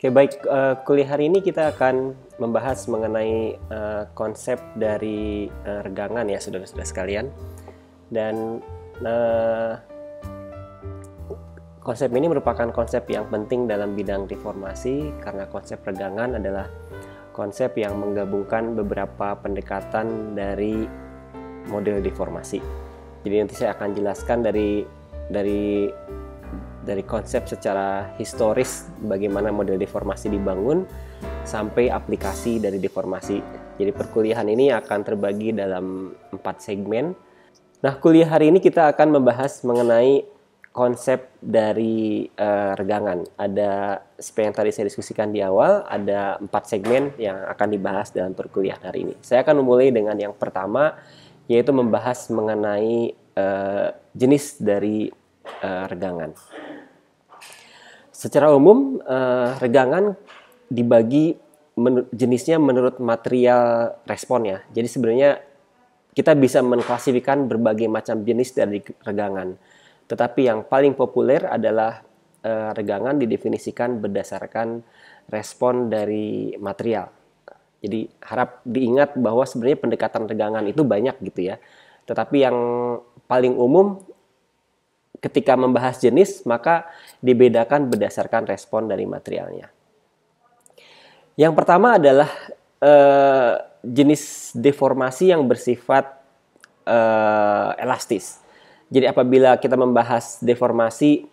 Oke, baik. Kuliah hari ini kita akan membahas mengenai konsep dari regangan ya, saudara-saudara sekalian. Dan konsep ini merupakan konsep yang penting dalam bidang deformasi karena konsep regangan adalah konsep yang menggabungkan beberapa pendekatan dari model deformasi. Jadi nanti saya akan jelaskan dari konsep secara historis bagaimana model deformasi dibangun sampai aplikasi dari deformasi. Jadi perkuliahan ini akan terbagi dalam 4 segmen. Nah, kuliah hari ini kita akan membahas mengenai konsep dari regangan. Ada seperti yang tadi saya diskusikan di awal, ada 4 segmen yang akan dibahas dalam perkuliahan hari ini. Saya akan memulai dengan yang pertama, yaitu membahas mengenai jenis dari regangan. Secara umum, regangan dibagi jenisnya menurut material responnya. Jadi sebenarnya kita bisa mengklasifikasikan berbagai macam jenis dari regangan. Tetapi yang paling populer adalah regangan didefinisikan berdasarkan respon dari material. Jadi harap diingat bahwa sebenarnya pendekatan regangan itu banyak gitu ya. Tetapi yang paling umum ketika membahas jenis, maka dibedakan berdasarkan respon dari materialnya. Yang pertama adalah jenis deformasi yang bersifat elastis. Jadi apabila kita membahas deformasi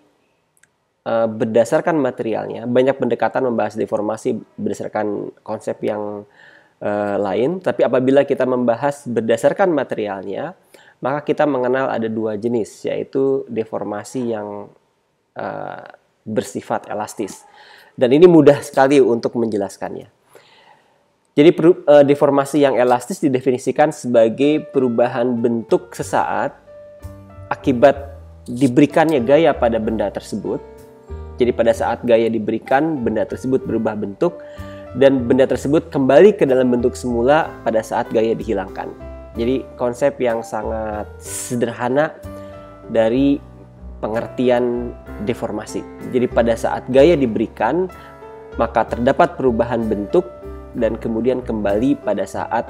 berdasarkan materialnya, banyak pendekatan membahas deformasi berdasarkan konsep yang lain. Tapi apabila kita membahas berdasarkan materialnya, maka kita mengenal ada 2 jenis, yaitu deformasi yang bersifat elastis. Dan ini mudah sekali untuk menjelaskannya. Jadi deformasi yang elastis didefinisikan sebagai perubahan bentuk sesaat akibat diberikannya gaya pada benda tersebut. Jadi pada saat gaya diberikan, benda tersebut berubah bentuk dan benda tersebut kembali ke dalam bentuk semula pada saat gaya dihilangkan. Jadi konsep yang sangat sederhana dari pengertian deformasi. Jadi pada saat gaya diberikan, maka terdapat perubahan bentuk dan kemudian kembali pada saat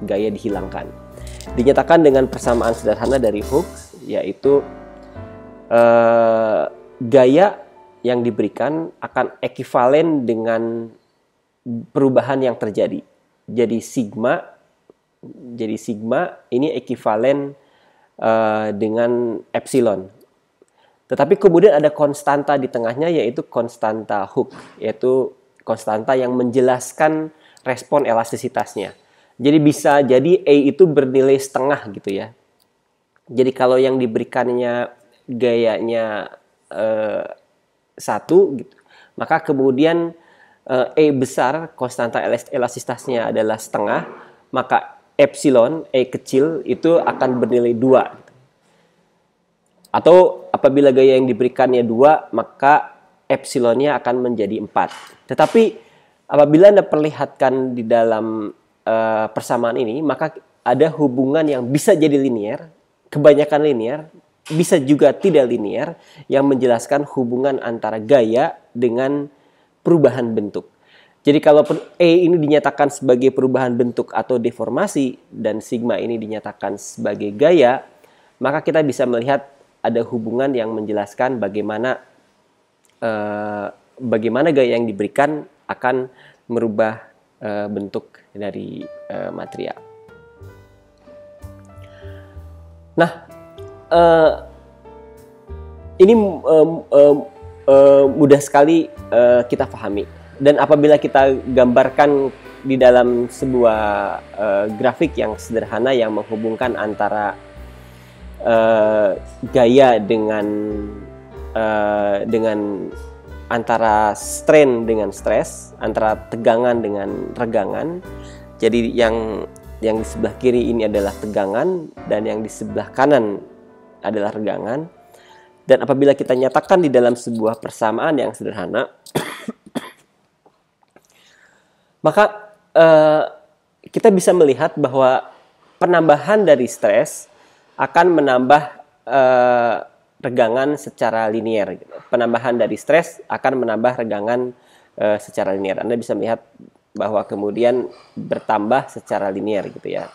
gaya dihilangkan. Dinyatakan dengan persamaan sederhana dari Hooke, yaitu gaya yang diberikan akan ekivalen dengan perubahan yang terjadi. Jadi sigma ini ekivalen dengan epsilon. Tetapi kemudian ada konstanta di tengahnya, yaitu konstanta Hooke, yaitu konstanta yang menjelaskan respon elastisitasnya. Jadi bisa jadi A itu bernilai setengah gitu ya. Jadi kalau yang diberikannya gayanya 1 gitu, maka kemudian E besar, konstanta elastisitasnya adalah setengah, maka epsilon, E kecil, itu akan bernilai 2. Atau apabila gaya yang diberikannya 2, maka epsilonnya akan menjadi 4. Tetapi apabila Anda perlihatkan di dalam persamaan ini, maka ada hubungan yang bisa jadi linear, kebanyakan linear, bisa juga tidak linear, yang menjelaskan hubungan antara gaya dengan perubahan bentuk. Jadi kalau E ini dinyatakan sebagai perubahan bentuk atau deformasi dan sigma ini dinyatakan sebagai gaya, maka kita bisa melihat ada hubungan yang menjelaskan bagaimana gaya yang diberikan akan merubah bentuk dari material. Nah, ini mudah sekali kita pahami. Dan apabila kita gambarkan di dalam sebuah grafik yang sederhana yang menghubungkan antara gaya dengan antara strain dengan stres, antara tegangan dengan regangan. Jadi yang di sebelah kiri ini adalah tegangan dan yang di sebelah kanan adalah regangan. Dan apabila kita nyatakan di dalam sebuah persamaan yang sederhana, maka kita bisa melihat bahwa penambahan dari stres akan menambah regangan secara linier. Penambahan dari stres akan menambah regangan secara linear. Anda bisa melihat bahwa kemudian bertambah secara linear gitu ya.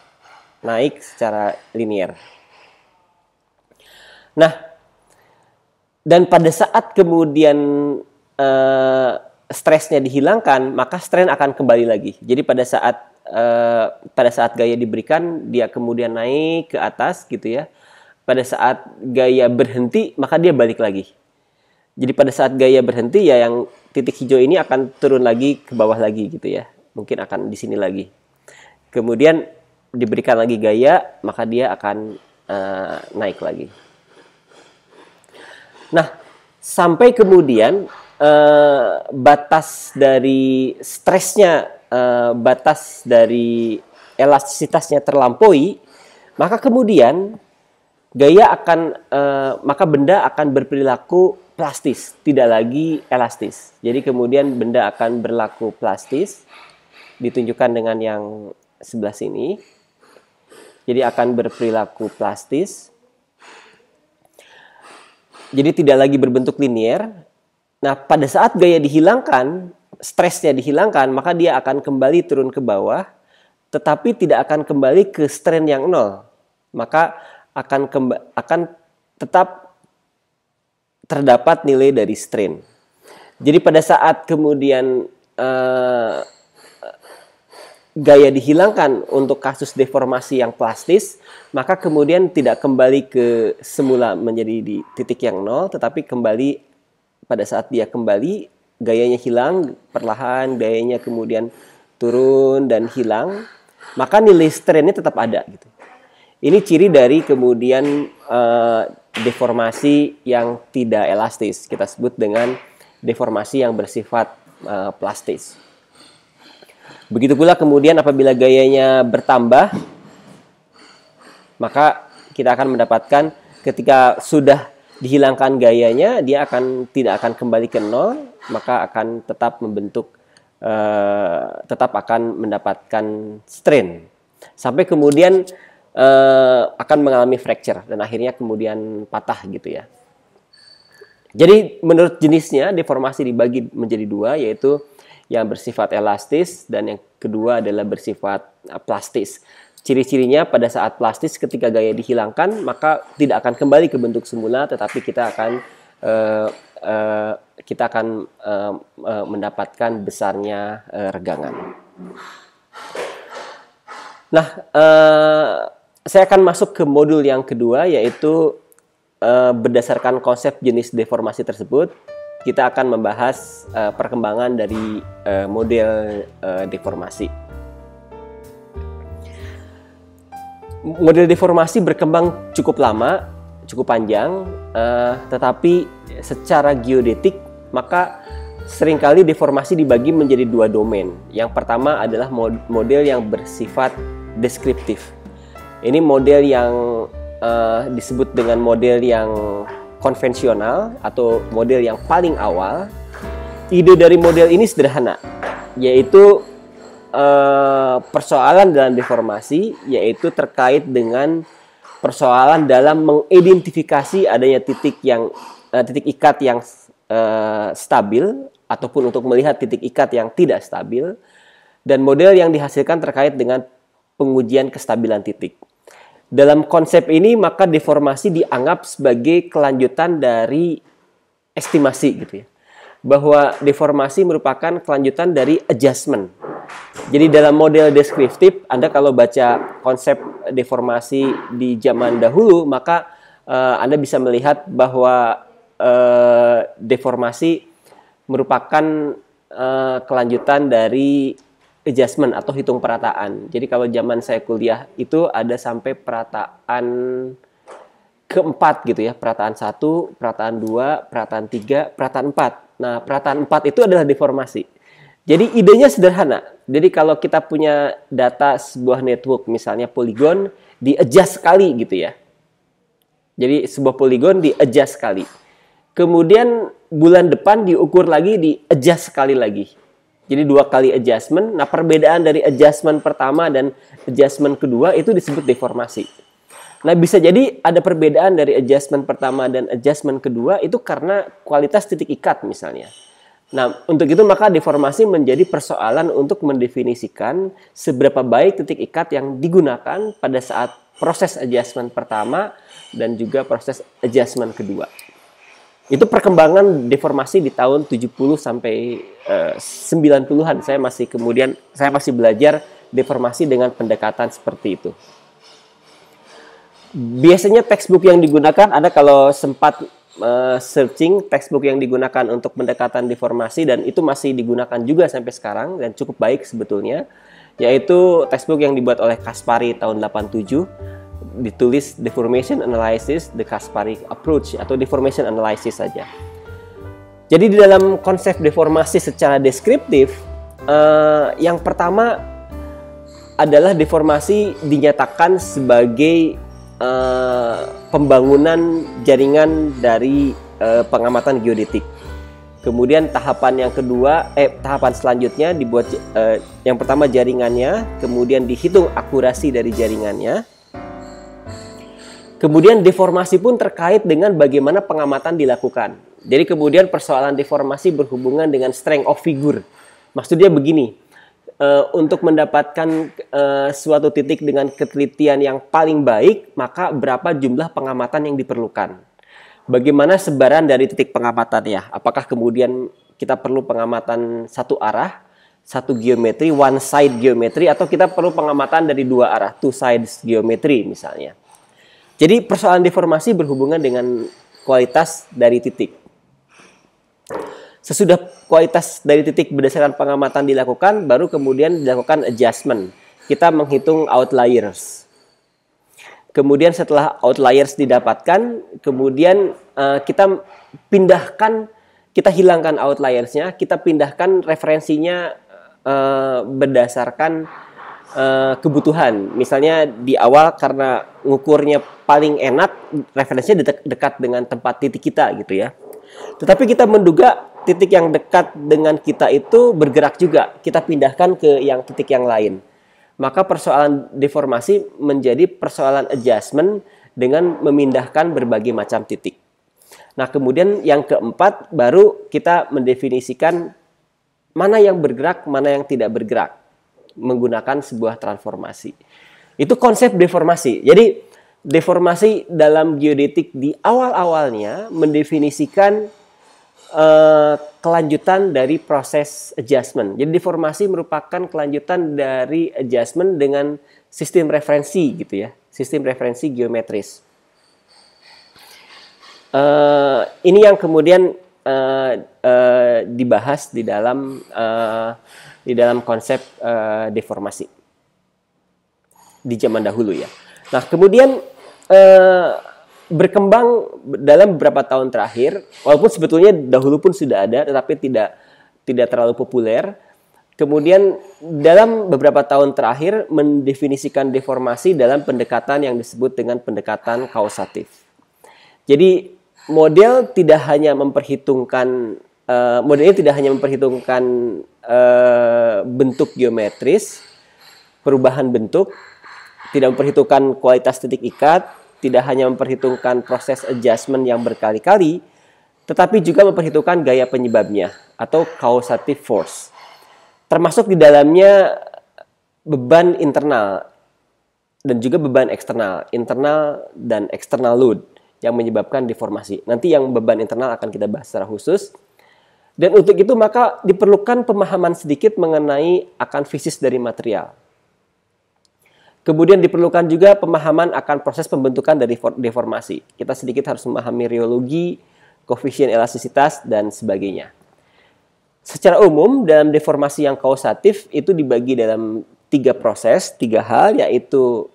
Naik secara linear. Nah, dan pada saat kemudian stresnya dihilangkan, maka strain akan kembali lagi. Jadi pada saat gaya diberikan, dia kemudian naik ke atas gitu ya. Pada saat gaya berhenti, maka dia balik lagi. Jadi pada saat gaya berhenti, ya yang titik hijau ini akan turun lagi ke bawah lagi gitu ya. Mungkin akan di sini lagi. Kemudian diberikan lagi gaya, maka dia akan naik lagi. Nah, sampai kemudian batas dari stresnya, batas dari elastisitasnya terlampaui, maka kemudian maka benda akan berperilaku plastis, tidak lagi elastis. Jadi kemudian benda akan berlaku plastis, ditunjukkan dengan yang sebelah sini. Jadi akan berperilaku plastis. Jadi tidak lagi berbentuk linier. Nah, pada saat gaya dihilangkan, stresnya dihilangkan, maka dia akan kembali turun ke bawah, tetapi tidak akan kembali ke strain yang nol. Maka akan tetap terdapat nilai dari strain. Jadi pada saat kemudian gaya dihilangkan untuk kasus deformasi yang plastis, maka kemudian tidak kembali ke semula menjadi di titik yang nol, tetapi kembali pada saat dia kembali, gayanya hilang perlahan, gayanya kemudian turun dan hilang, maka nilai strainnya tetap ada gitu. Ini ciri dari kemudian deformasi yang tidak elastis, kita sebut dengan deformasi yang bersifat plastis. Begitu pula kemudian apabila gayanya bertambah, maka kita akan mendapatkan ketika sudah dihilangkan gayanya, dia tidak akan kembali ke nol, maka akan tetap tetap akan mendapatkan strain. Sampai kemudian akan mengalami fracture dan akhirnya kemudian patah gitu ya. Jadi menurut jenisnya deformasi dibagi menjadi dua, yaitu yang bersifat elastis dan yang kedua adalah bersifat plastis. Ciri-cirinya pada saat plastis ketika gaya dihilangkan maka tidak akan kembali ke bentuk semula, tetapi kita akan mendapatkan besarnya regangan. Nah, saya akan masuk ke modul yang kedua, yaitu berdasarkan konsep jenis deformasi tersebut, kita akan membahas perkembangan dari model deformasi. Model deformasi berkembang cukup lama, cukup panjang, tetapi secara geodetik maka seringkali deformasi dibagi menjadi dua domain. Yang pertama adalah model yang bersifat deskriptif. Ini model yang disebut dengan model yang konvensional atau model yang paling awal. Ide dari model ini sederhana, yaitu persoalan dalam deformasi, yaitu terkait dengan persoalan dalam mengidentifikasi adanya titik ikat yang stabil ataupun untuk melihat titik ikat yang tidak stabil, dan model yang dihasilkan terkait dengan pengujian kestabilan titik. Dalam konsep ini maka deformasi dianggap sebagai kelanjutan dari estimasi gitu ya. Bahwa deformasi merupakan kelanjutan dari adjustment. Jadi dalam model deskriptif, Anda kalau baca konsep deformasi di zaman dahulu, maka Anda bisa melihat bahwa deformasi merupakan kelanjutan dari adjustment atau hitung perataan. Jadi kalau zaman saya kuliah itu ada sampai perataan keempat gitu ya. Perataan 1, perataan 2, perataan 3, perataan 4. Nah, perataan 4 itu adalah deformasi. Jadi idenya sederhana. Jadi kalau kita punya data sebuah network, misalnya poligon, di-adjust sekali gitu ya. Jadi sebuah poligon di-adjust sekali. Kemudian bulan depan diukur lagi, di-adjust sekali lagi. Jadi 2 kali adjustment. Nah, perbedaan dari adjustment pertama dan adjustment kedua itu disebut deformasi. Nah, bisa jadi ada perbedaan dari adjustment pertama dan adjustment kedua itu karena kualitas titik ikat misalnya. Nah, untuk itu maka deformasi menjadi persoalan untuk mendefinisikan seberapa baik titik ikat yang digunakan pada saat proses adjustment pertama dan juga proses adjustment kedua. Itu perkembangan deformasi di tahun 70 sampai 90-an. Saya masih belajar deformasi dengan pendekatan seperti itu. Biasanya textbook yang digunakan ada, kalau sempat searching textbook yang digunakan untuk pendekatan deformasi, dan itu masih digunakan juga sampai sekarang dan cukup baik sebetulnya, yaitu textbook yang dibuat oleh Caspary tahun 87, ditulis Deformation Analysis, The Caspary Approach, atau Deformation Analysis saja. Jadi di dalam konsep deformasi secara deskriptif, yang pertama adalah deformasi dinyatakan sebagai pembangunan jaringan dari pengamatan geodetik. Kemudian tahapan selanjutnya dibuat, yang pertama jaringannya, kemudian dihitung akurasi dari jaringannya. Kemudian deformasi pun terkait dengan bagaimana pengamatan dilakukan. Jadi kemudian persoalan deformasi berhubungan dengan strength of figure. Maksudnya begini, untuk mendapatkan suatu titik dengan ketelitian yang paling baik, maka berapa jumlah pengamatan yang diperlukan. Bagaimana sebaran dari titik pengamatan ya? Apakah kemudian kita perlu pengamatan satu arah, satu geometri, one side geometri, atau kita perlu pengamatan dari dua arah, two sides geometri misalnya. Jadi persoalan deformasi berhubungan dengan kualitas dari titik. Sesudah kualitas dari titik berdasarkan pengamatan dilakukan, baru kemudian dilakukan adjustment. Kita menghitung outliers. Kemudian setelah outliers didapatkan, kemudian kita hilangkan outliersnya, kita pindahkan referensinya berdasarkan kebutuhan. Misalnya di awal karena ngukurnya paling enak, referensinya dekat dengan tempat titik kita gitu ya. Tetapi kita menduga titik yang dekat dengan kita itu bergerak juga, kita pindahkan ke titik yang lain. Maka persoalan deformasi menjadi persoalan adjustment dengan memindahkan berbagai macam titik. Nah, kemudian yang keempat baru kita mendefinisikan mana yang bergerak, mana yang tidak bergerak menggunakan sebuah transformasi. Itu konsep deformasi. Jadi deformasi dalam geodetik di awal-awalnya mendefinisikan kelanjutan dari proses adjustment. Jadi deformasi merupakan kelanjutan dari adjustment dengan sistem referensi gitu ya, sistem referensi geometris. Ini yang kemudian dibahas di dalam konsep deformasi di zaman dahulu ya. Nah, kemudian berkembang dalam beberapa tahun terakhir, walaupun sebetulnya dahulu pun sudah ada, tetapi tidak terlalu populer. Kemudian dalam beberapa tahun terakhir mendefinisikan deformasi dalam pendekatan yang disebut dengan pendekatan kausatif. Jadi model tidak hanya memperhitungkan bentuk geometris, perubahan bentuk, tidak memperhitungkan kualitas titik ikat, tidak hanya memperhitungkan proses adjustment yang berkali-kali, tetapi juga memperhitungkan gaya penyebabnya atau causative force. Termasuk di dalamnya beban internal dan juga beban eksternal, internal dan external load yang menyebabkan deformasi. Nanti yang beban internal akan kita bahas secara khusus. Dan untuk itu maka diperlukan pemahaman sedikit mengenai akan fisis dari material. Kemudian diperlukan juga pemahaman akan proses pembentukan dari deformasi. Kita sedikit harus memahami rheologi, koefisien elastisitas, dan sebagainya. Secara umum, dalam deformasi yang kausatif itu dibagi dalam 3 proses, 3 hal, yaitu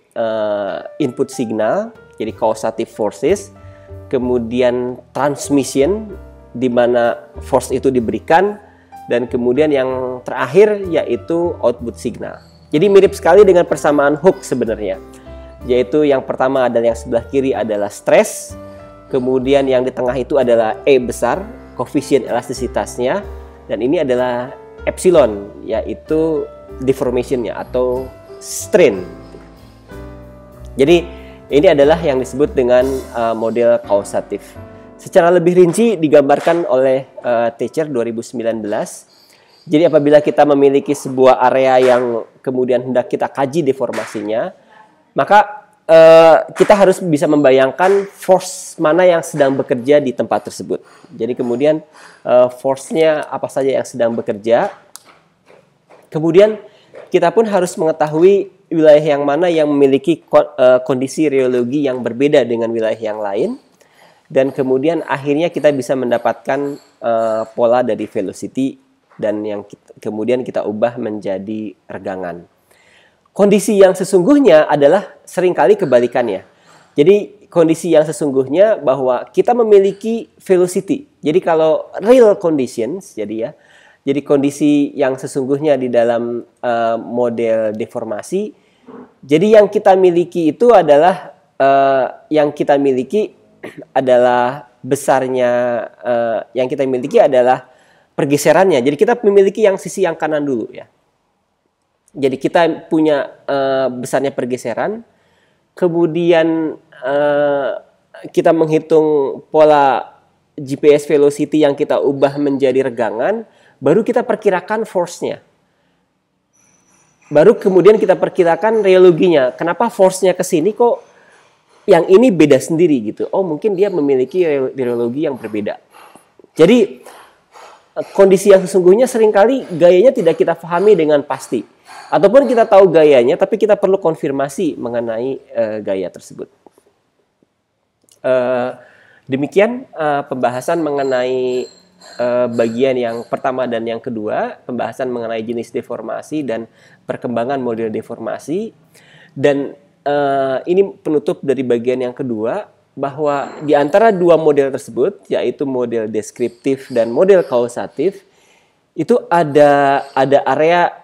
input signal, jadi causative forces, kemudian transmission, di mana force itu diberikan, dan kemudian yang terakhir yaitu output signal. Jadi mirip sekali dengan persamaan Hooke sebenarnya, yaitu yang pertama adalah yang sebelah kiri adalah stress, kemudian yang di tengah itu adalah E besar, koefisien elastisitasnya, dan ini adalah epsilon, yaitu deformationnya atau strain. Jadi ini adalah yang disebut dengan model kausatif. Secara lebih rinci digambarkan oleh Thatcher 2019. Jadi apabila kita memiliki sebuah area yang kemudian hendak kita kaji deformasinya, maka kita harus bisa membayangkan force mana yang sedang bekerja di tempat tersebut. Jadi kemudian force-nya apa saja yang sedang bekerja. Kemudian kita pun harus mengetahui wilayah yang mana yang memiliki kondisi reologi yang berbeda dengan wilayah yang lain. Dan kemudian akhirnya kita bisa mendapatkan pola dari velocity dan yang kemudian kita ubah menjadi regangan. Kondisi yang sesungguhnya adalah seringkali kebalikannya. Jadi kondisi yang sesungguhnya bahwa kita memiliki velocity. Jadi kalau real conditions, jadi kondisi yang sesungguhnya di dalam model deformasi. Jadi yang kita miliki itu adalah adalah besarnya, yang kita miliki adalah pergeserannya. Jadi kita memiliki yang sisi yang kanan dulu ya. Jadi kita punya besarnya pergeseran, kemudian kita menghitung pola GPS velocity yang kita ubah menjadi regangan, baru kita perkirakan force-nya. Baru kemudian kita perkirakan reologinya. Kenapa force-nya ke sini kok yang ini beda sendiri gitu. Oh, mungkin dia memiliki reologi yang berbeda. Jadi kondisi yang sesungguhnya seringkali gayanya tidak kita pahami dengan pasti. Ataupun kita tahu gayanya, tapi kita perlu konfirmasi mengenai gaya tersebut. Demikian pembahasan mengenai bagian yang pertama dan yang kedua, pembahasan mengenai jenis deformasi dan perkembangan model deformasi. Dan ini penutup dari bagian yang kedua, bahwa di antara dua model tersebut, yaitu model deskriptif dan model kausatif, itu ada area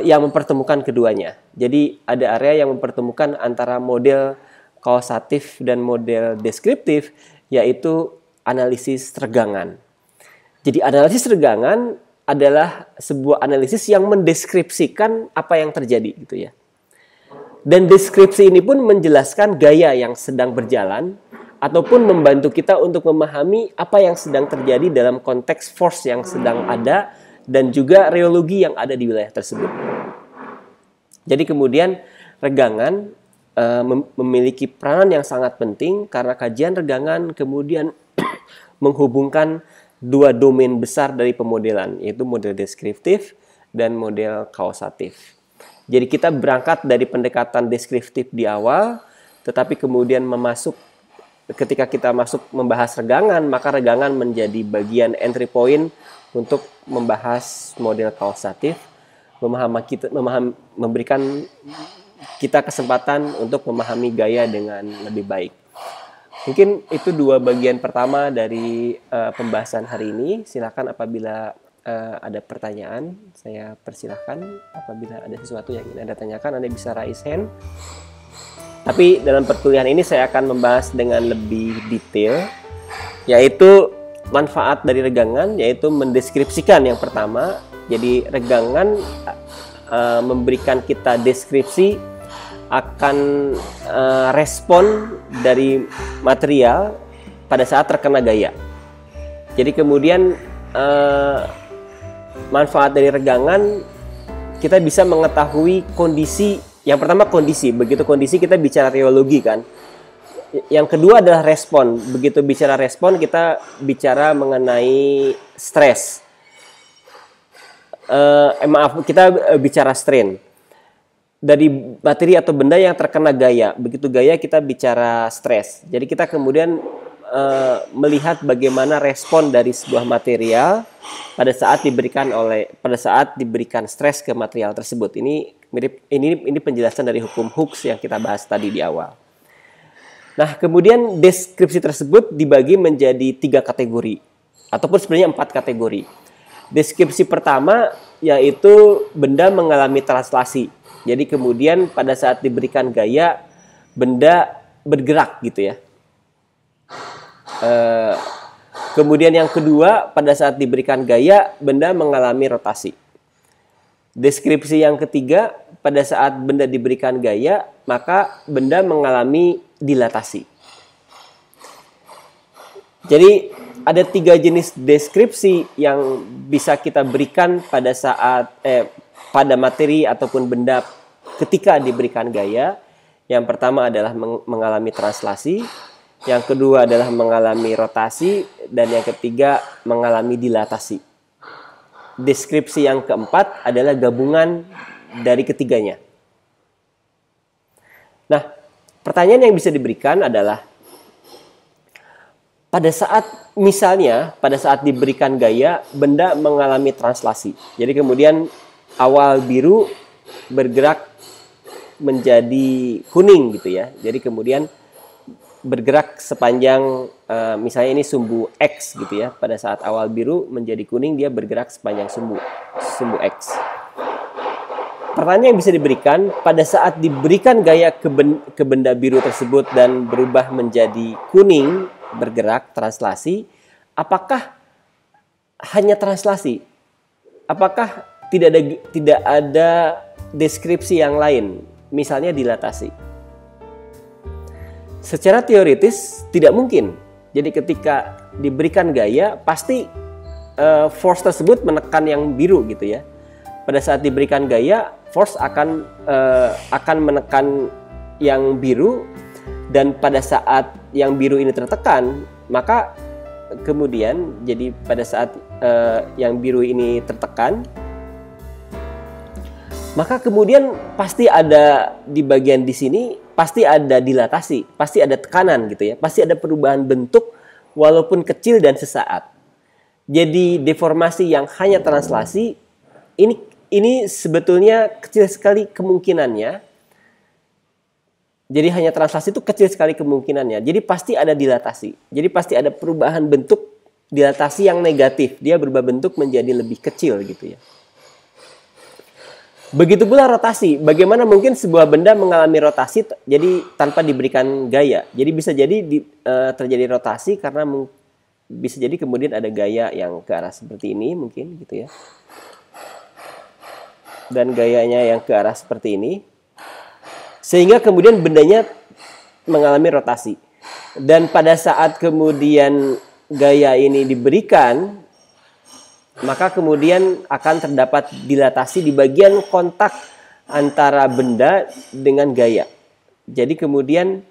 yang mempertemukan keduanya. Jadi ada area yang mempertemukan antara model kausatif dan model deskriptif, yaitu analisis regangan. Jadi analisis regangan adalah sebuah analisis yang mendeskripsikan apa yang terjadi gitu ya. Dan deskripsi ini pun menjelaskan gaya yang sedang berjalan ataupun membantu kita untuk memahami apa yang sedang terjadi dalam konteks force yang sedang ada dan juga reologi yang ada di wilayah tersebut. Jadi kemudian regangan memiliki peranan yang sangat penting karena kajian regangan kemudian menghubungkan dua domain besar dari pemodelan, yaitu model deskriptif dan model kausatif. Jadi kita berangkat dari pendekatan deskriptif di awal, tetapi kemudian ketika kita masuk membahas regangan, maka regangan menjadi bagian entry point untuk membahas model kausatif, memberikan kita kesempatan untuk memahami gaya dengan lebih baik. Mungkin itu dua bagian pertama dari pembahasan hari ini. Silakan apabila ada pertanyaan, saya persilahkan. Apabila ada sesuatu yang ingin Anda tanyakan, Anda bisa raise hand. Tapi dalam perkuliahan ini saya akan membahas dengan lebih detail, yaitu manfaat dari regangan, yaitu mendeskripsikan yang pertama. Jadi regangan memberikan kita deskripsi akan respon dari material pada saat terkena gaya. Jadi kemudian manfaat dari regangan, kita bisa mengetahui kondisi. Yang pertama kondisi, begitu kondisi kita bicara reologi kan. Yang kedua adalah respon, begitu bicara respon kita bicara mengenai stres. Kita bicara strain. Dari materi atau benda yang terkena gaya, begitu gaya kita bicara stres. Jadi kita kemudian melihat bagaimana respon dari sebuah material pada saat diberikan stres ke material tersebut. Ini penjelasan dari hukum Hooke yang kita bahas tadi di awal. Nah, kemudian deskripsi tersebut dibagi menjadi 3 kategori ataupun sebenarnya 4 kategori. Deskripsi pertama yaitu benda mengalami translasi. Jadi kemudian pada saat diberikan gaya benda bergerak gitu ya. Kemudian yang kedua, pada saat diberikan gaya, benda mengalami rotasi. Deskripsi yang ketiga, pada saat benda diberikan gaya, maka benda mengalami dilatasi. Jadi ada 3 jenis deskripsi yang bisa kita berikan pada saat pada materi ataupun benda ketika diberikan gaya. Yang pertama adalah mengalami translasi, yang kedua adalah mengalami rotasi, dan yang ketiga mengalami dilatasi. Deskripsi yang keempat adalah gabungan dari ketiganya. Nah, pertanyaan yang bisa diberikan adalah pada saat diberikan gaya, benda mengalami translasi. Jadi kemudian awal biru bergerak menjadi kuning gitu ya. Jadi kemudian bergerak sepanjang misalnya ini sumbu X gitu ya. Pada saat awal biru menjadi kuning, dia bergerak sepanjang sumbu X. Pertanyaan yang bisa diberikan, pada saat diberikan gaya ke benda biru tersebut dan berubah menjadi kuning, bergerak, translasi, apakah hanya translasi? Apakah tidak ada deskripsi yang lain, misalnya dilatasi? Secara teoritis tidak mungkin. Jadi ketika diberikan gaya, pasti force tersebut menekan yang biru gitu ya. Pada saat diberikan gaya, force akan menekan yang biru, dan pada saat yang biru ini tertekan, maka kemudian jadi pada saat yang biru ini tertekan, maka kemudian pasti ada di bagian di sini pasti ada dilatasi, pasti ada tekanan gitu ya, pasti ada perubahan bentuk walaupun kecil dan sesaat. Jadi deformasi yang hanya translasi ini sebetulnya kecil sekali kemungkinannya. Jadi hanya translasi itu kecil sekali kemungkinannya. Jadi pasti ada dilatasi. Jadi pasti ada perubahan bentuk dilatasi yang negatif. Dia berubah bentuk menjadi lebih kecil gitu ya. Begitu pula rotasi. Bagaimana mungkin sebuah benda mengalami rotasi jadi tanpa diberikan gaya. Jadi bisa jadi terjadi rotasi karena bisa jadi kemudian ada gaya yang ke arah seperti ini mungkin gitu ya. Dan gayanya yang ke arah seperti ini. Sehingga kemudian bendanya mengalami rotasi. Dan pada saat kemudian gaya ini diberikan, maka kemudian akan terdapat dilatasi di bagian kontak antara benda dengan gaya. Jadi kemudian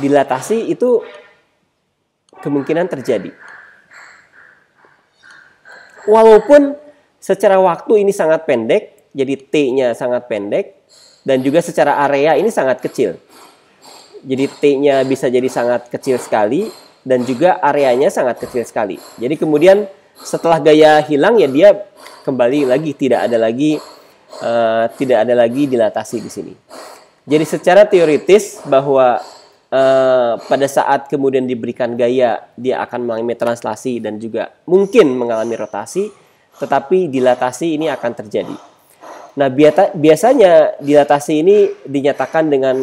dilatasi itu kemungkinan terjadi. Walaupun secara waktu ini sangat pendek, jadi T-nya sangat pendek, dan juga secara area ini sangat kecil. Jadi T-nya bisa jadi sangat kecil sekali, dan juga areanya sangat kecil sekali. Jadi kemudian setelah gaya hilang ya dia kembali lagi, tidak ada lagi dilatasi di sini. Jadi secara teoritis bahwa pada saat kemudian diberikan gaya dia akan mengalami translasi dan juga mungkin mengalami rotasi, tetapi dilatasi ini akan terjadi. Nah, biasanya dilatasi ini dinyatakan dengan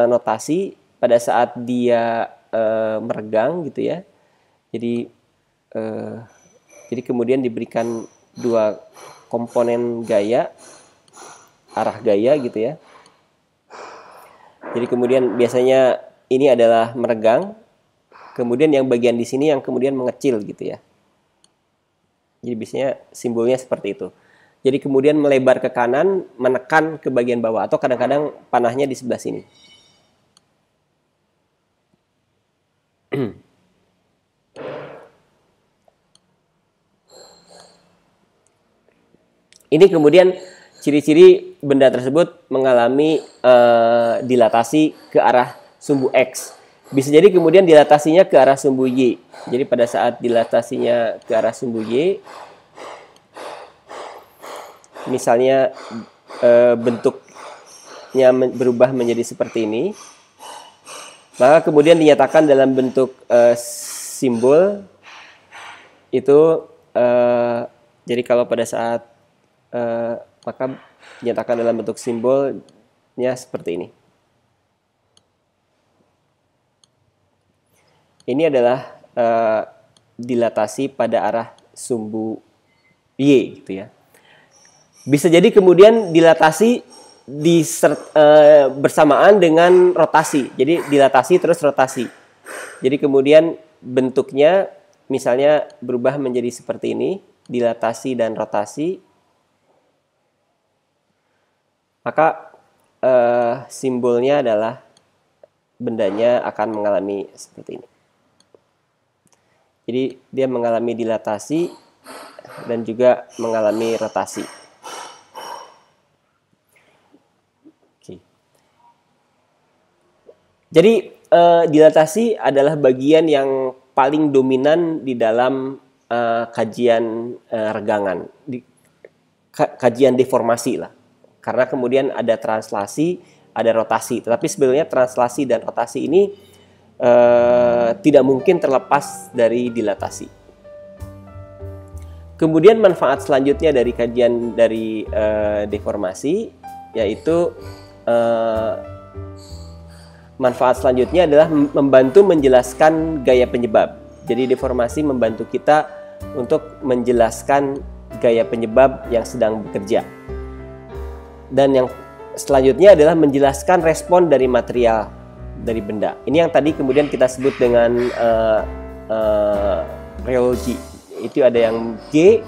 notasi pada saat dia meregang gitu ya. Jadi kemudian diberikan 2 komponen gaya, arah gaya gitu ya. Jadi kemudian biasanya ini adalah meregang, kemudian yang bagian di sini yang kemudian mengecil gitu ya. Jadi biasanya simbolnya seperti itu. Jadi kemudian melebar ke kanan, menekan ke bagian bawah, atau kadang-kadang panahnya di sebelah sini. Ini kemudian ciri-ciri benda tersebut mengalami dilatasi ke arah sumbu X. Bisa jadi kemudian dilatasinya ke arah sumbu Y. Jadi pada saat dilatasinya ke arah sumbu Y, misalnya bentuknya berubah menjadi seperti ini, maka kemudian dinyatakan dalam bentuk simbol itu, jadi kalau pada saat maka dinyatakan dalam bentuk simbolnya seperti ini. Ini adalah dilatasi pada arah sumbu Y gitu ya. Bisa jadi kemudian dilatasi bersamaan dengan rotasi. Jadi dilatasi terus rotasi. Jadi kemudian bentuknya misalnya berubah menjadi seperti ini, dilatasi dan rotasi, maka simbolnya adalah bendanya akan mengalami seperti ini. Jadi dia mengalami dilatasi dan juga mengalami rotasi. Oke. Jadi dilatasi adalah bagian yang paling dominan di dalam kajian regangan, kajian deformasi lah. Karena kemudian ada translasi, ada rotasi. Tetapi sebenarnya translasi dan rotasi ini tidak mungkin terlepas dari dilatasi. Kemudian manfaat selanjutnya dari kajian dari deformasi, yaitu manfaat selanjutnya adalah membantu menjelaskan gaya penyebab. Jadi deformasi membantu kita untuk menjelaskan gaya penyebab yang sedang bekerja. Dan yang selanjutnya adalah menjelaskan respon dari material dari benda. Ini yang tadi kemudian kita sebut dengan rheology. Itu ada yang G,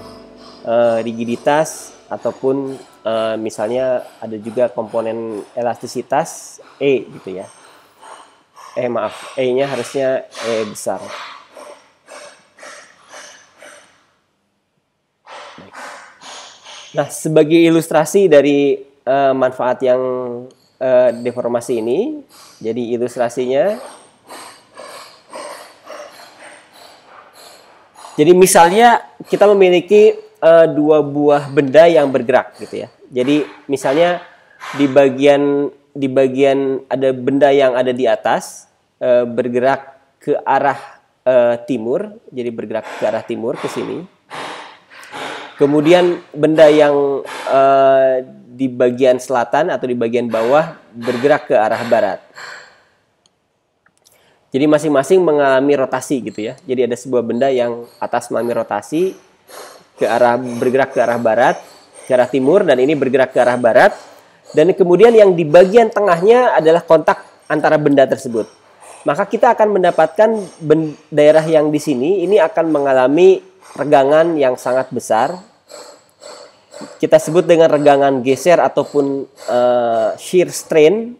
rigiditas, ataupun misalnya ada juga komponen elastisitas E gitu ya. E-nya harusnya E besar. Nah, sebagai ilustrasi dari manfaat yang deformasi ini, jadi ilustrasinya, jadi misalnya kita memiliki dua buah benda yang bergerak gitu ya. Jadi misalnya di bagian ada benda yang ada di atas bergerak ke arah timur, jadi bergerak ke arah timur ke sini. Kemudian benda yang di bagian selatan atau di bagian bawah bergerak ke arah barat. Jadi masing-masing mengalami rotasi gitu ya. Jadi ada sebuah benda yang atas mengalami rotasi bergerak ke arah barat, ke arah timur, dan ini bergerak ke arah barat. Dan kemudian yang di bagian tengahnya adalah kontak antara benda tersebut. Maka kita akan mendapatkan daerah yang di sini ini akan mengalami regangan yang sangat besar. Kita sebut dengan regangan geser ataupun shear strain.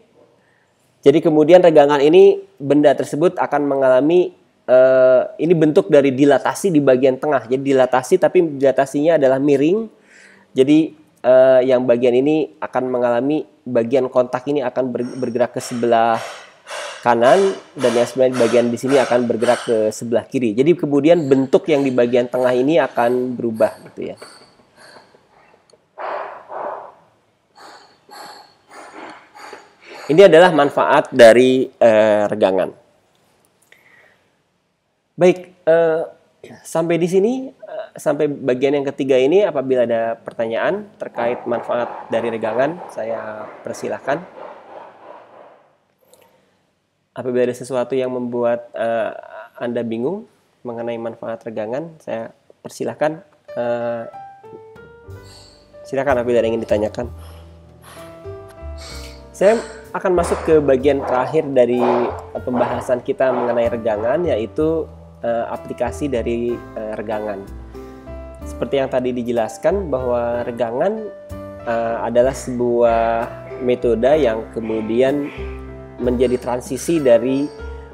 Jadi kemudian regangan ini, benda tersebut akan mengalami ini bentuk dari dilatasi di bagian tengah. Jadi dilatasi, tapi dilatasinya adalah miring. Jadi yang bagian ini akan mengalami, bagian kontak ini akan bergerak ke sebelah kanan, dan yang sebenarnya bagian di sini akan bergerak ke sebelah kiri. Jadi kemudian bentuk yang di bagian tengah ini akan berubah gitu ya. Ini adalah manfaat dari regangan. Baik, sampai di sini, sampai bagian yang ketiga ini, apabila ada pertanyaan terkait manfaat dari regangan, saya persilahkan. Apabila ada sesuatu yang membuat Anda bingung mengenai manfaat regangan, saya persilahkan. Silakan apabila ada yang ingin ditanyakan. Saya akan masuk ke bagian terakhir dari pembahasan kita mengenai regangan, yaitu aplikasi dari regangan. Seperti yang tadi dijelaskan bahwa regangan adalah sebuah metode yang kemudian menjadi transisi dari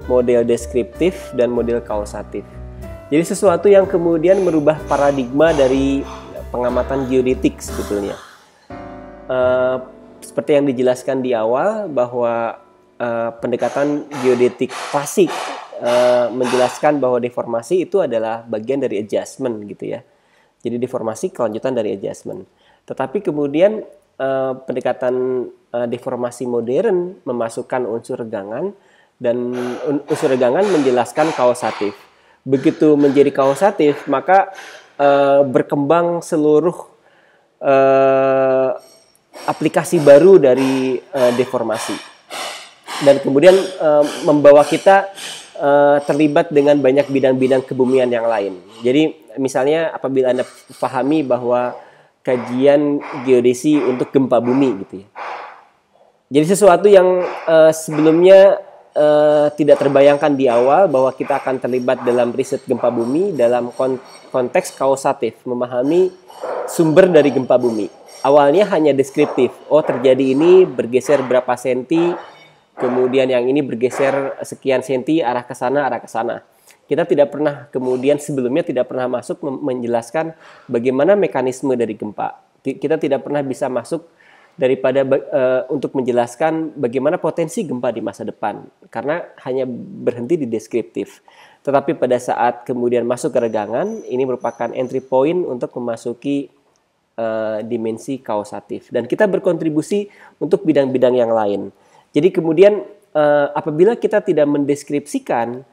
model deskriptif dan model kausatif. Jadi sesuatu yang kemudian merubah paradigma dari pengamatan geodetik sebetulnya. Seperti yang dijelaskan di awal bahwa pendekatan geodetik klasik menjelaskan bahwa deformasi itu adalah bagian dari adjustment gitu ya. Jadi deformasi kelanjutan dari adjustment. Tetapi kemudian pendekatan deformasi modern memasukkan unsur regangan, dan unsur regangan menjelaskan kausatif. Begitu menjadi kausatif, maka berkembang seluruh aplikasi baru dari deformasi, dan kemudian membawa kita terlibat dengan banyak bidang-bidang kebumian yang lain. Jadi misalnya apabila Anda pahami bahwa kajian geodesi untuk gempa bumi gitu ya. Jadi sesuatu yang sebelumnya tidak terbayangkan di awal bahwa kita akan terlibat dalam riset gempa bumi dalam konteks kausatif, memahami sumber dari gempa bumi. Awalnya hanya deskriptif, oh terjadi ini bergeser berapa senti, kemudian yang ini bergeser sekian senti arah ke sana, arah ke sana. Kita tidak pernah kemudian sebelumnya tidak pernah masuk menjelaskan bagaimana mekanisme dari gempa. Kita tidak pernah bisa masuk daripada untuk menjelaskan bagaimana potensi gempa di masa depan, karena hanya berhenti di deskriptif. Tetapi pada saat kemudian masuk ke regangan, ini merupakan entry point untuk memasuki dimensi kausatif, dan kita berkontribusi untuk bidang-bidang yang lain. Jadi kemudian apabila kita tidak mendeskripsikan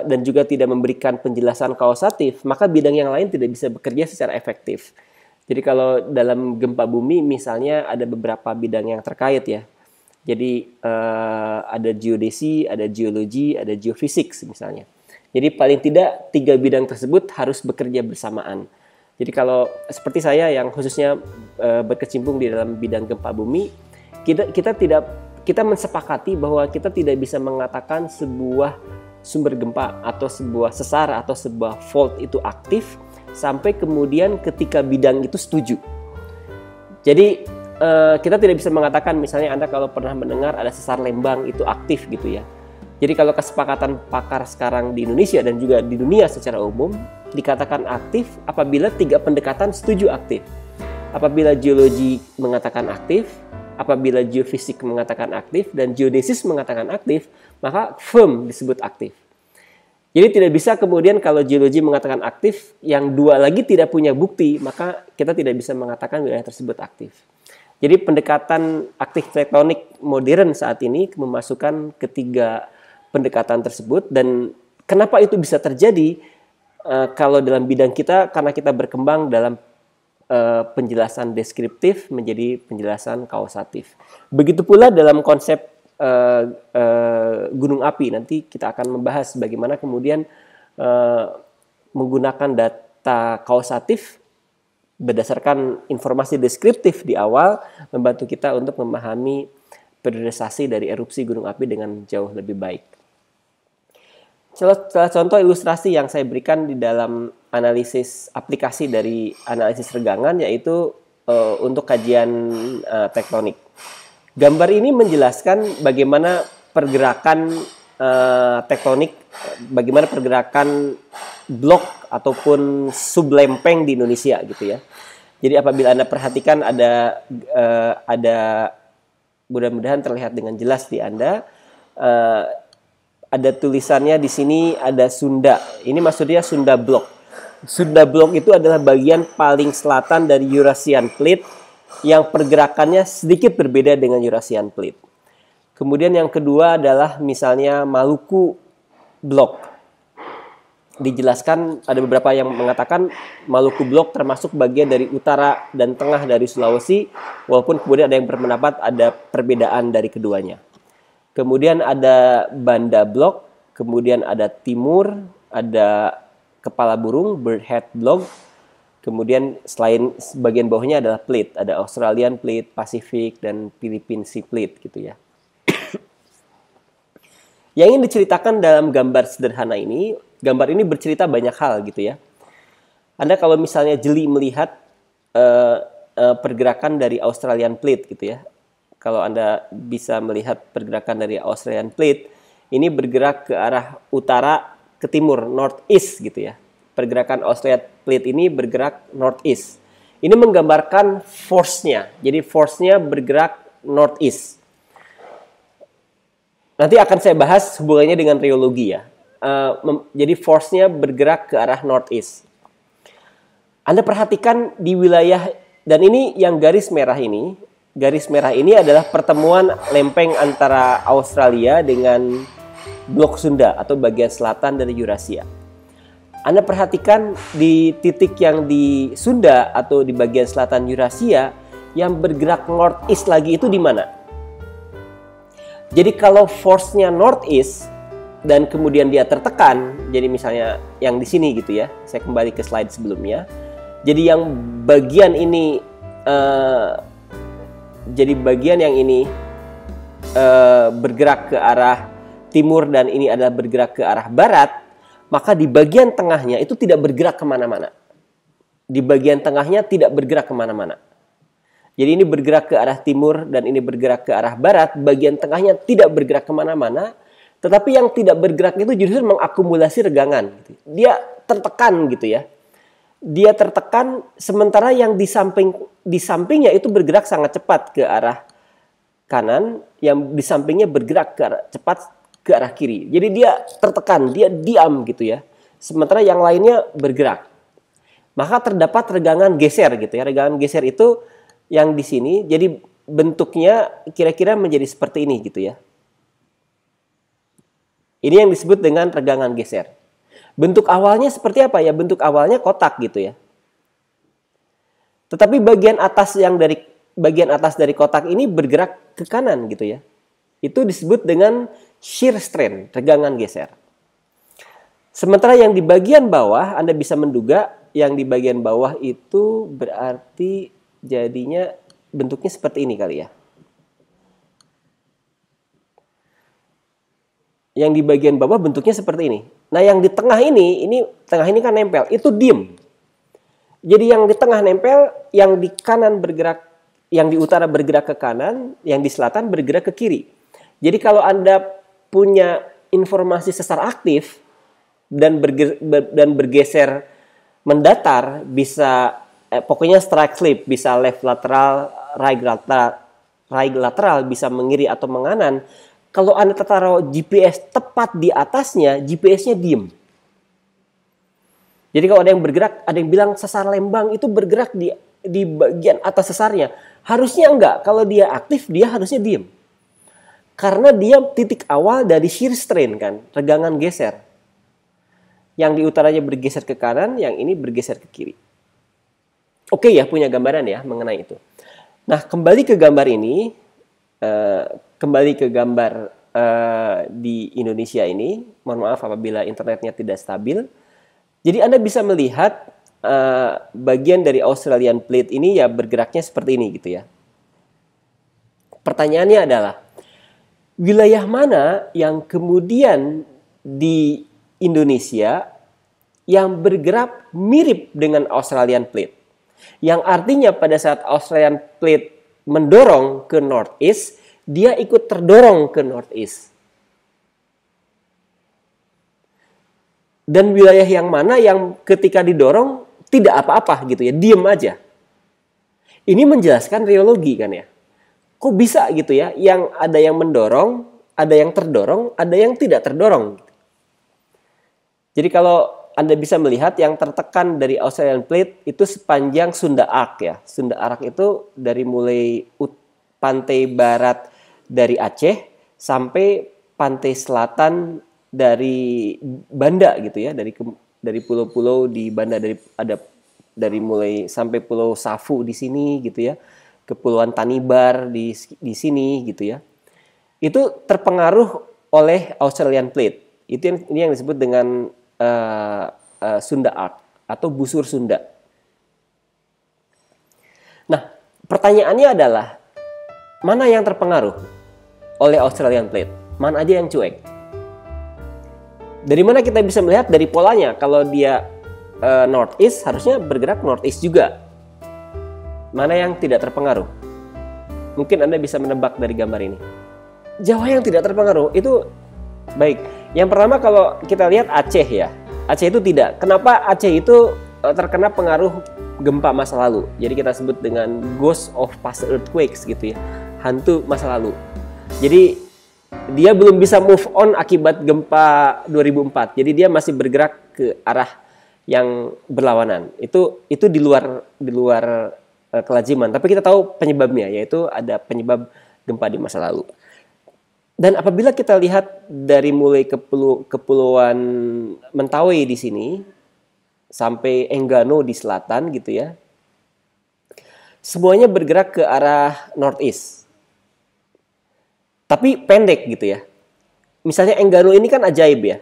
dan juga tidak memberikan penjelasan kausatif, maka bidang yang lain tidak bisa bekerja secara efektif. Jadi kalau dalam gempa bumi misalnya ada beberapa bidang yang terkait ya. Jadi ada geodesi, ada geologi, ada geofisik misalnya. Jadi paling tidak 3 bidang tersebut harus bekerja bersamaan. Jadi kalau seperti saya yang khususnya berkecimpung di dalam bidang gempa bumi, kita mensepakati bahwa kita tidak bisa mengatakan sebuah sumber gempa atau sebuah sesar atau sebuah fault itu aktif sampai kemudian ketika bidang itu setuju. Jadi kita tidak bisa mengatakan misalnya Anda kalau pernah mendengar ada sesar Lembang itu aktif gitu ya. Jadi kalau kesepakatan pakar sekarang di Indonesia dan juga di dunia secara umum dikatakan aktif apabila 3 pendekatan setuju aktif. Apabila geologi mengatakan aktif, apabila geofisik mengatakan aktif, dan geodesis mengatakan aktif, maka firm disebut aktif. Jadi tidak bisa kemudian kalau geologi mengatakan aktif, yang 2 lagi tidak punya bukti, maka kita tidak bisa mengatakan wilayah tersebut aktif. Jadi pendekatan aktif tektonik modern saat ini memasukkan ketiga pendekatan tersebut, dan kenapa itu bisa terjadi? Kalau dalam bidang kita, karena kita berkembang dalam penjelasan deskriptif menjadi penjelasan kausatif. Begitu pula dalam konsep gunung api, nanti kita akan membahas bagaimana kemudian menggunakan data kausatif berdasarkan informasi deskriptif di awal membantu kita untuk memahami periodisasi dari erupsi gunung api dengan jauh lebih baik. Salah contoh ilustrasi yang saya berikan di dalam analisis aplikasi dari analisis regangan yaitu untuk kajian tektonik. Gambar ini menjelaskan bagaimana pergerakan tektonik, bagaimana pergerakan blok ataupun sublempeng di Indonesia gitu ya. Jadi apabila Anda perhatikan ada mudah-mudahan terlihat dengan jelas di Anda, ada tulisannya di sini ada Sunda. Ini maksudnya Sunda Blok. Sunda Blok itu adalah bagian paling selatan dari Eurasian Plate yang pergerakannya sedikit berbeda dengan Eurasian Plate. Kemudian yang kedua adalah misalnya Maluku Blok. Dijelaskan ada beberapa yang mengatakan Maluku Blok termasuk bagian dari utara dan tengah dari Sulawesi, walaupun kemudian ada yang berpendapat ada perbedaan dari keduanya. Kemudian ada Banda Blok, kemudian ada Timur, ada Kepala Burung, Bird Head Block. Kemudian selain bagian bawahnya adalah plate, ada Australian Plate, Pacific, dan Philippine Sea Plate gitu ya. Yang ingin diceritakan dalam gambar sederhana ini, gambar ini bercerita banyak hal gitu ya. Anda kalau misalnya jeli melihat pergerakan dari Australian Plate gitu ya. Kalau Anda bisa melihat pergerakan dari Australian Plate, ini bergerak ke arah utara ke timur, northeast gitu ya. Pergerakan Australian Plate ini bergerak northeast. Ini menggambarkan force-nya. Jadi force-nya bergerak northeast. Nanti akan saya bahas hubungannya dengan reologi ya. Jadi force-nya bergerak ke arah northeast. Anda perhatikan di wilayah, dan ini yang garis merah ini adalah pertemuan lempeng antara Australia dengan Blok Sunda atau bagian selatan dari Eurasia. Anda perhatikan di titik yang di Sunda atau di bagian selatan Eurasia yang bergerak northeast lagi itu di mana? Jadi kalau force-nya northeast dan kemudian dia tertekan, jadi misalnya yang di sini gitu ya, saya kembali ke slide sebelumnya. Jadi yang bagian ini, jadi bagian yang ini bergerak ke arah timur dan ini adalah bergerak ke arah barat, maka di bagian tengahnya itu tidak bergerak kemana-mana. Di bagian tengahnya tidak bergerak kemana-mana. Jadi ini bergerak ke arah timur dan ini bergerak ke arah barat, bagian tengahnya tidak bergerak kemana-mana, tetapi yang tidak bergerak itu justru mengakumulasi regangan. Dia tertekan gitu ya. Dia tertekan sementara yang di sampingnya itu bergerak sangat cepat ke arah kanan, yang di sampingnya bergerak cepat ke arah kiri. Jadi dia tertekan, dia diam gitu ya. Sementara yang lainnya bergerak. Maka terdapat regangan geser gitu ya. Regangan geser itu yang di sini, jadi bentuknya kira-kira menjadi seperti ini gitu ya. Ini yang disebut dengan regangan geser. Bentuk awalnya seperti apa ya? Bentuk awalnya kotak gitu ya. Tetapi bagian atas dari kotak ini bergerak ke kanan gitu ya. Itu disebut dengan shear strain, regangan geser. Sementara yang di bagian bawah, Anda bisa menduga yang di bagian bawah itu berarti jadinya bentuknya seperti ini kali ya. Yang di bagian bawah bentuknya seperti ini. Nah yang di tengah ini kan nempel, itu diem. Jadi yang di tengah nempel, yang di kanan bergerak, yang di utara bergerak ke kanan, yang di selatan bergerak ke kiri. Jadi kalau Anda punya informasi sesar aktif dan bergeser mendatar, bisa pokoknya strike slip, bisa left lateral, right lateral, bisa mengiri atau menganan. Kalau Anda taruh GPS tepat di atasnya, GPS-nya diem. Jadi kalau ada yang bergerak, ada yang bilang sesar Lembang itu bergerak di bagian atas sesarnya. Harusnya enggak, kalau dia aktif dia harusnya diem. Karena dia titik awal dari shear strain kan, regangan geser. Yang di utaranya bergeser ke kanan, yang ini bergeser ke kiri. Oke ya, punya gambaran ya mengenai itu. Nah, kembali ke gambar ini, di Indonesia ini. Mohon maaf apabila internetnya tidak stabil. Jadi Anda bisa melihat bagian dari Australian Plate ini ya bergeraknya seperti ini gitu ya. Pertanyaannya adalah, wilayah mana yang kemudian di Indonesia yang bergerak mirip dengan Australian Plate? Yang artinya pada saat Australian Plate mendorong ke northeast, dia ikut terdorong ke northeast. Dan wilayah yang mana yang ketika didorong tidak apa-apa gitu ya, diem aja. Ini menjelaskan reologi kan ya. Kok bisa gitu ya, yang ada yang mendorong, ada yang terdorong, ada yang tidak terdorong. Jadi kalau Anda bisa melihat yang tertekan dari Australian Plate itu sepanjang Sunda Arc ya. Sunda Arc itu dari mulai pantai barat dari Aceh sampai pantai selatan dari Banda gitu ya, dari pulau-pulau di Banda, dari mulai sampai Pulau Safu di sini gitu ya. Kepulauan Tanibar di sini gitu ya. Itu terpengaruh oleh Australian Plate. Ini yang disebut dengan Sunda Arc atau busur Sunda. Nah, pertanyaannya adalah mana yang terpengaruh oleh Australian Plate? Mana aja yang cuek? Dari mana kita bisa melihat? Dari polanya. Kalau dia northeast, harusnya bergerak northeast juga. Mana yang tidak terpengaruh? Mungkin Anda bisa menebak dari gambar ini. Jawa yang tidak terpengaruh itu baik. Yang pertama kalau kita lihat Aceh ya. Aceh itu tidak. Kenapa Aceh itu terkena pengaruh gempa masa lalu? Jadi kita sebut dengan ghost of past earthquakes gitu ya. Hantu masa lalu. Jadi dia belum bisa move on akibat gempa 2004. Jadi dia masih bergerak ke arah yang berlawanan. Itu di luar kelaziman. Tapi kita tahu penyebabnya, yaitu ada penyebab gempa di masa lalu. Dan apabila kita lihat dari mulai kepulauan Mentawai di sini sampai Enggano di selatan gitu ya, semuanya bergerak ke arah northeast. Tapi pendek gitu ya. Misalnya Enggano ini kan ajaib ya.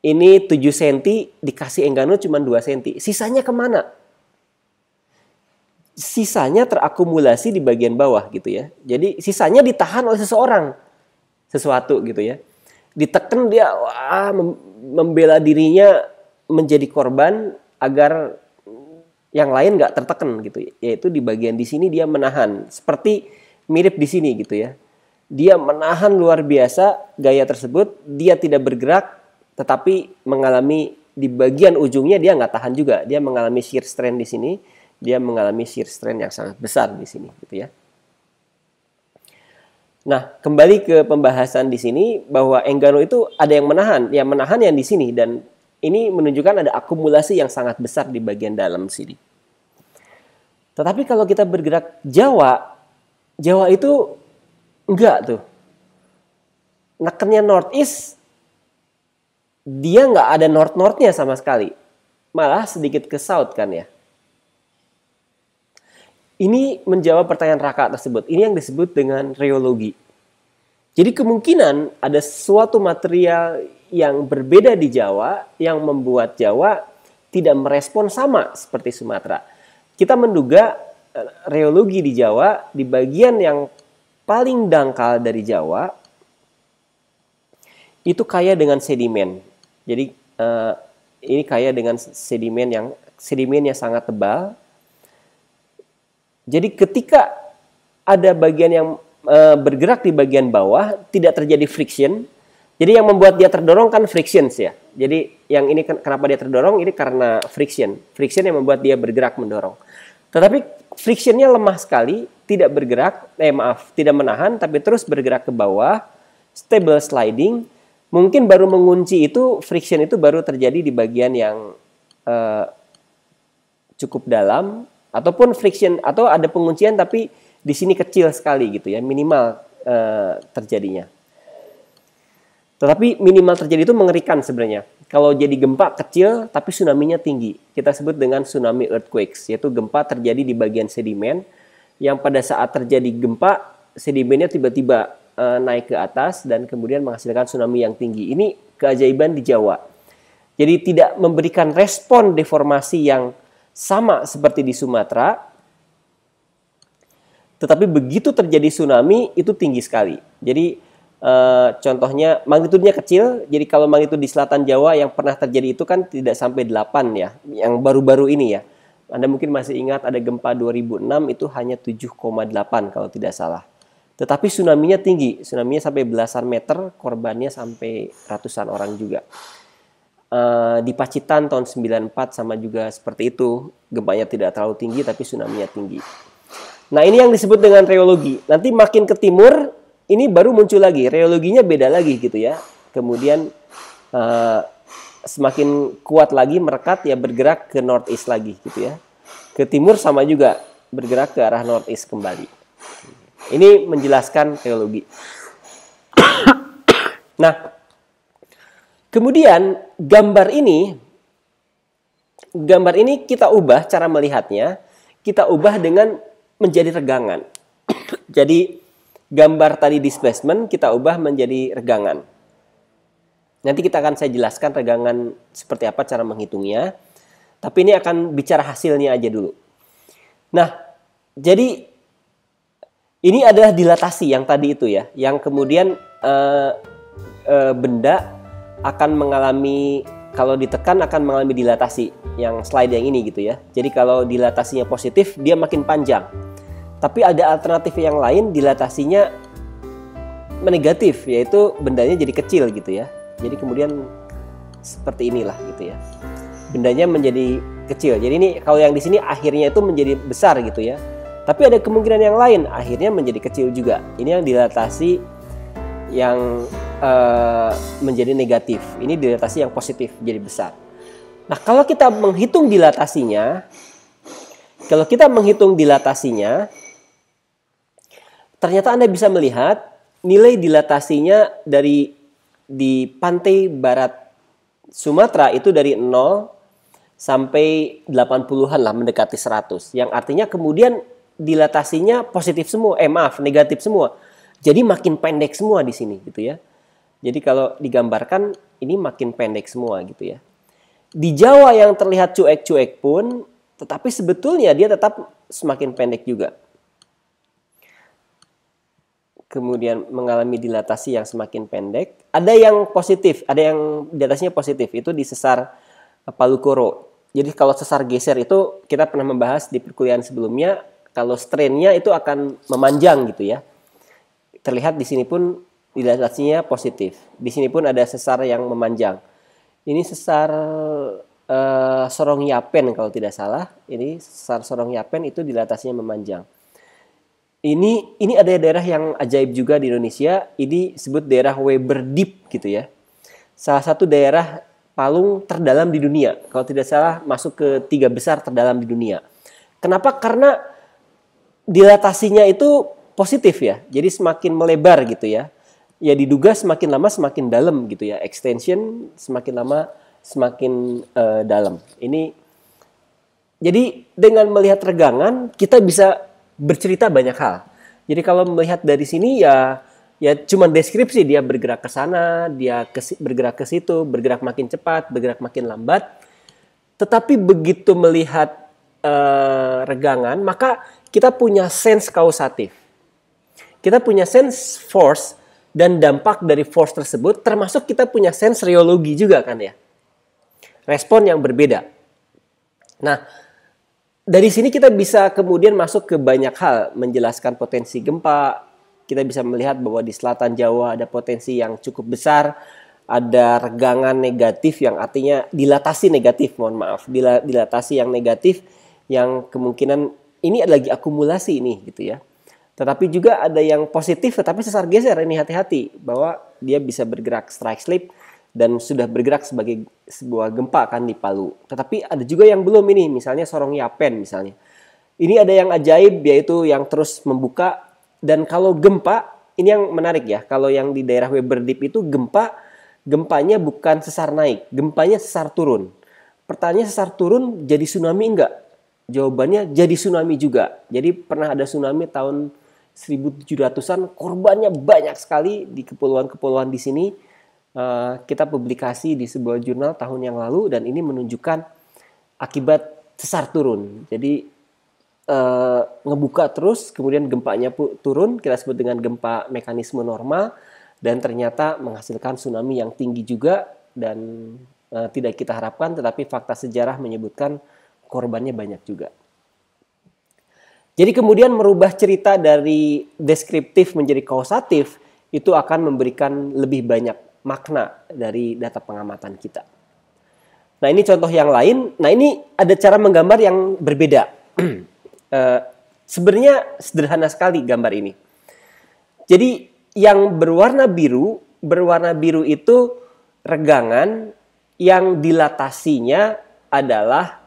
Ini 7 cm dikasih Enggano cuma 2 cm. Sisanya kemana? sisanya terakumulasi di bagian bawah gitu ya. Jadi sisanya ditahan oleh seseorang, sesuatu gitu ya. Ditekan dia membela dirinya menjadi korban agar yang lain nggak tertekan gitu. Yaitu di bagian di sini dia menahan, seperti mirip di sini gitu ya. Dia menahan luar biasa gaya tersebut, dia tidak bergerak, tetapi mengalami di bagian ujungnya dia nggak tahan juga, dia mengalami shear strain di sini. Dia mengalami shear strain yang sangat besar di sini gitu ya. Nah, kembali ke pembahasan di sini bahwa Enggano itu ada yang menahan yang di sini, dan ini menunjukkan ada akumulasi yang sangat besar di bagian dalam sini. Tetapi kalau kita bergerak Jawa itu enggak tuh. Nekennya northeast, dia nggak ada north-northnya sama sekali. Malah sedikit ke south kan ya. Ini menjawab pertanyaan Raka tersebut. Ini yang disebut dengan reologi. Jadi kemungkinan ada suatu material yang berbeda di Jawa yang membuat Jawa tidak merespon sama seperti Sumatera. Kita menduga reologi di Jawa, di bagian yang paling dangkal dari Jawa, itu kaya dengan sedimen. Jadi ini kaya dengan sedimennya sangat tebal. Jadi ketika ada bagian yang bergerak di bagian bawah, tidak terjadi friction. Jadi yang membuat dia terdorong kan frictions ya. Jadi yang ini kenapa dia terdorong, ini karena friction. Friction yang membuat dia bergerak mendorong. Tetapi frictionnya lemah sekali, tidak bergerak, tidak menahan, tapi terus bergerak ke bawah, stable sliding. Mungkin baru mengunci itu, friction itu baru terjadi di bagian yang cukup dalam, ataupun friction atau ada penguncian tapi di sini kecil sekali gitu ya, minimal terjadinya. Tetapi minimal terjadi itu mengerikan sebenarnya. Kalau jadi gempa kecil tapi tsunami-nya tinggi, kita sebut dengan tsunami earthquakes, yaitu gempa terjadi di bagian sedimen yang pada saat terjadi gempa sedimennya tiba-tiba naik ke atas dan kemudian menghasilkan tsunami yang tinggi. Ini keajaiban di Jawa. Jadi tidak memberikan respon deformasi yang sama seperti di Sumatera, tetapi begitu terjadi tsunami itu tinggi sekali. Jadi contohnya magnitudenya kecil. Jadi kalau magnitud di selatan Jawa yang pernah terjadi itu kan tidak sampai 8 ya, yang baru-baru ini ya. Anda mungkin masih ingat ada gempa 2006 itu hanya 7,8 kalau tidak salah. Tetapi tsunami-nya tinggi, tsunami-nya sampai belasan meter, korbannya sampai ratusan orang juga. Di Pacitan tahun 94 sama juga seperti itu, gempanya tidak terlalu tinggi tapi tsunami-nya tinggi. Nah, ini yang disebut dengan reologi. Nanti makin ke timur ini baru muncul lagi, reologinya beda lagi gitu ya. Kemudian semakin kuat lagi merekat ya, bergerak ke northeast lagi gitu ya. Ke timur sama juga bergerak ke arah northeast kembali. Ini menjelaskan reologi. Nah, kemudian gambar ini kita ubah cara melihatnya, kita ubah dengan menjadi regangan. Jadi gambar tadi displacement kita ubah menjadi regangan. Nanti saya jelaskan regangan seperti apa cara menghitungnya. Tapi ini akan bicara hasilnya aja dulu. Nah, jadi ini adalah dilatasi yang tadi itu ya, yang kemudian benda akan mengalami, kalau ditekan akan mengalami dilatasi, yang slide yang ini gitu ya. Jadi kalau dilatasinya positif, dia makin panjang. Tapi ada alternatif yang lain, dilatasinya negatif, yaitu bendanya jadi kecil gitu ya. Jadi kemudian seperti inilah gitu ya. Bendanya menjadi kecil. Jadi ini kalau yang di sini akhirnya itu menjadi besar gitu ya. Tapi ada kemungkinan yang lain, akhirnya menjadi kecil juga. Ini yang dilatasi yang menjadi negatif. Ini dilatasi yang positif, jadi besar. Nah, kalau kita menghitung dilatasinya, ternyata Anda bisa melihat nilai dilatasinya di pantai barat Sumatera itu dari 0 sampai 80-an lah, mendekati 100. Yang artinya kemudian dilatasinya positif semua, negatif semua. Jadi makin pendek semua di sini gitu ya. Jadi kalau digambarkan ini makin pendek semua gitu ya. Di Jawa yang terlihat cuek-cuek pun tetapi sebetulnya dia tetap semakin pendek juga. Kemudian mengalami dilatasi yang semakin pendek. Ada yang positif, ada yang dilatasinya positif, itu di sesar palu koro. Jadi kalau sesar geser itu kita pernah membahas di perkuliahan sebelumnya, kalau strainnya itu akan memanjang gitu ya. Terlihat di sini pun dilatasinya positif. Di sini pun ada sesar yang memanjang. Ini sesar Sorong Yapen kalau tidak salah. Ini sesar Sorong Yapen itu dilatasinya memanjang. Ini ada daerah yang ajaib juga di Indonesia. Ini disebut daerah Weber Deep gitu ya. Salah satu daerah palung terdalam di dunia. Kalau tidak salah masuk ke 3 besar terdalam di dunia. Kenapa? Karena dilatasinya itu positif ya. Jadi semakin melebar gitu ya. Ya diduga semakin lama semakin dalam gitu ya. Extension semakin lama semakin dalam. Jadi dengan melihat regangan kita bisa bercerita banyak hal. Jadi kalau melihat dari sini ya cuma deskripsi, dia bergerak ke sana, dia bergerak ke situ, bergerak makin cepat, bergerak makin lambat. Tetapi begitu melihat regangan, maka kita punya sense kausatif. Kita punya sense force dan dampak dari force tersebut, termasuk kita punya sense reologi juga kan ya. Respon yang berbeda. Nah, dari sini kita bisa kemudian masuk ke banyak hal, menjelaskan potensi gempa. Kita bisa melihat bahwa di selatan Jawa ada potensi yang cukup besar, ada regangan negatif yang artinya dilatasi negatif, mohon maaf, dilatasi yang negatif yang kemungkinan ini lagi akumulasi ini gitu ya. Tetapi juga ada yang positif tetapi sesar geser, ini hati-hati bahwa dia bisa bergerak strike slip dan sudah bergerak sebagai sebuah gempa kan di Palu. Tetapi ada juga yang belum ini, misalnya Sorong Yapen misalnya. Ini ada yang ajaib yaitu yang terus membuka, dan kalau gempa ini yang menarik ya. Kalau yang di daerah Weber Deep itu gempanya bukan sesar naik, gempanya sesar turun. Pertanyaannya sesar turun jadi tsunami enggak? Jawabannya jadi tsunami juga. Jadi pernah ada tsunami tahun 1700-an, korbannya banyak sekali di kepulauan-kepulauan di sini. Kita publikasi di sebuah jurnal tahun yang lalu dan ini menunjukkan akibat sesar turun. Jadi ngebuka terus, kemudian gempanya turun, kita sebut dengan gempa mekanisme normal, dan ternyata menghasilkan tsunami yang tinggi juga dan tidak kita harapkan, tetapi fakta sejarah menyebutkan korbannya banyak juga. Jadi kemudian merubah cerita dari deskriptif menjadi kausatif itu akan memberikan lebih banyak makna dari data pengamatan kita. Nah ini contoh yang lain. Nah ini ada cara menggambar yang berbeda. Sebenarnya sederhana sekali gambar ini. Jadi yang berwarna biru itu regangan yang dilatasinya adalah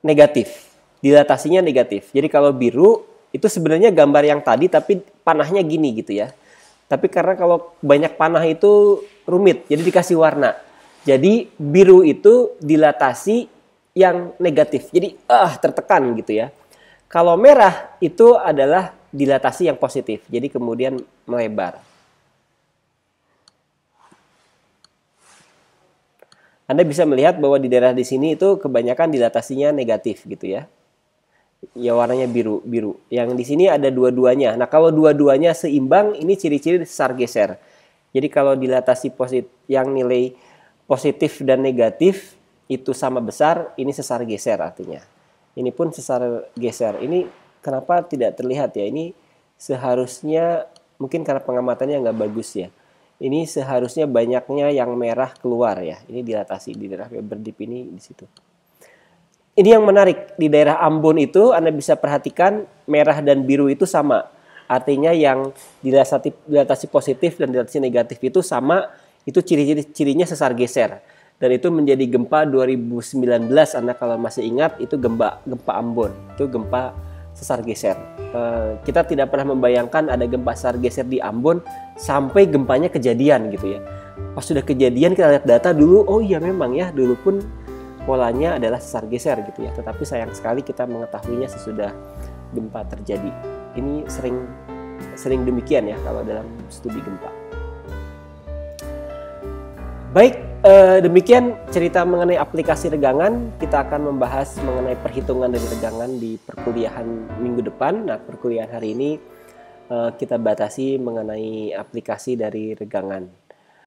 negatif. Dilatasinya negatif. Jadi kalau biru itu sebenarnya gambar yang tadi tapi panahnya gini gitu ya. Tapi karena kalau banyak panah itu rumit, jadi dikasih warna. Jadi biru itu dilatasi yang negatif. Jadi tertekan gitu ya. Kalau merah itu adalah dilatasi yang positif. Jadi kemudian melebar. Anda bisa melihat bahwa di daerah di sini itu kebanyakan dilatasinya negatif gitu ya. Ya warnanya biru. Yang di sini ada dua-duanya. Nah kalau dua-duanya seimbang, ini ciri-ciri sesar geser. Jadi kalau dilatasi positif, yang nilai positif dan negatif itu sama besar, ini sesar geser artinya. Ini pun sesar geser. Ini kenapa tidak terlihat ya? Ini seharusnya mungkin karena pengamatannya nggak bagus ya. Ini seharusnya banyaknya yang merah keluar ya. Ini dilatasi di daerah Weber Deep ini di situ. Ini yang menarik, di daerah Ambon itu Anda bisa perhatikan merah dan biru itu sama. Artinya yang dilatasi positif dan dilatasi negatif itu sama, itu ciri-cirinya sesar geser. Dan itu menjadi gempa 2019, Anda kalau masih ingat, itu gempa Ambon, itu gempa sesar geser. Kita tidak pernah membayangkan ada gempa sesar geser di Ambon sampai gempanya kejadian gitu ya. Pas sudah kejadian kita lihat data dulu, oh iya memang ya, dulu pun polanya adalah sesar geser gitu ya, tetapi sayang sekali kita mengetahuinya sesudah gempa terjadi. Ini sering demikian ya kalau dalam studi gempa. Baik, Demikian cerita mengenai aplikasi regangan. Kita akan membahas mengenai perhitungan dari regangan di perkuliahan minggu depan. Nah, perkuliahan hari ini kita batasi mengenai aplikasi dari regangan.